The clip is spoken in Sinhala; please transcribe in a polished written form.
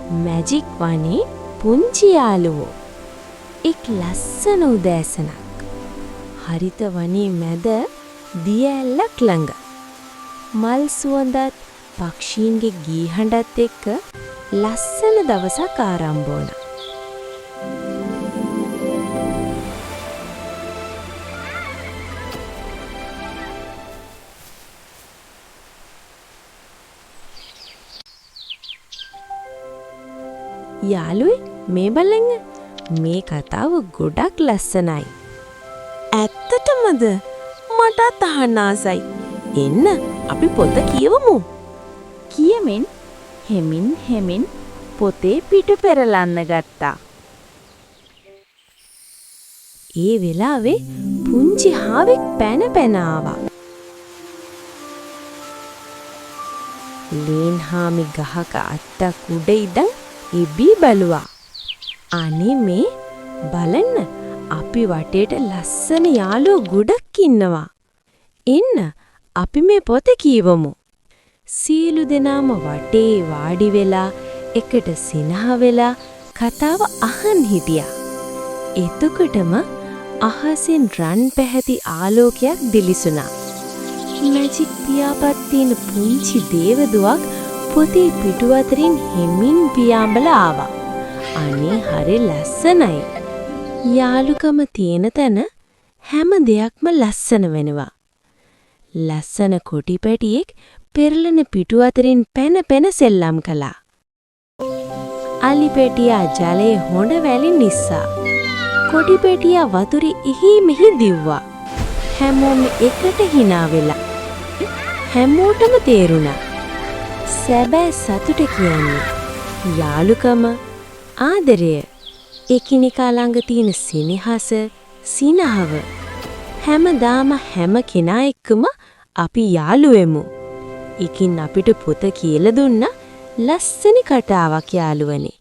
මැජික් වනේ පුංචි යාළුවෝ. එක් ලස්සන උදෑසනක්. හරිත වනේ මැද දිය ඇල්ලක් ළඟ. මල් සුවඳත් පක්ෂීන්ගේ ගී හඬත් එක්ක ලස්සන දවසක් ආරම්භ වුණා. යාළුවේ මේ බලන්න මේ කතාව ගොඩක් ලස්සනයි. ඇත්තටමද? මටත් අහන්න ආසයි. එන්න අපි පොත කියවමු. කියමින් හෙමින් පොතේ පිට පෙරලන්න ගත්තා. ඒ වෙලාවේ පුංචි හාවෙක් පැන ආවා. ලේන් හාමි ගහක අත්තක් උඩ ඉඳන් ඉබී බැලුවා. අනේ මේ බලන්න අපි වටේට ලස්සන යාළුවෝ ගොඩක් ඉන්නවා. එන්න අපි මේ පොත කියවමු. සියලු දෙනාම වටේ වාඩි වෙලා එකට සිනහ වෙලා කතාව අහන් හිටියා. එතකොටම අහසෙන් රන් පැහැති ආලෝකයක් දිලිසුණා. මැජික් පියාපත් තියෙන පුංචි දේවදුවක් පොතේ පිටු අතරින් හෙමින් පියාඹලා ආවා. අනේ හරි ලස්සනයි. යාළුකම තියෙන තැන හැම දෙයක්ම ලස්සන වෙනවා. ලස්සන කොටි පැටියෙක් පෙරලෙන පිටු අතරින් පැන සෙල්ලම් කළා. අලි පැටියා ජලයේ හොඬ වැලින් නිස්සා. කොටි පැටියා වතුරේ ඉහි මෙහි දිව්වා. හැමෝම එකට hina වෙලා. හැමෝටම තේරුණා සැබෑ සතුට කියන්නේ යාළුකම, ආදරය, එකිනෙකා ළඟ තියෙන සෙනෙහස, සිනහව. හැමදාම හැම කෙනා එක්කම අපි යාළු වෙමු. එකින් අපිට පොත කියලා දුන්න ලස්සන කතාවක් යාළුවනේ.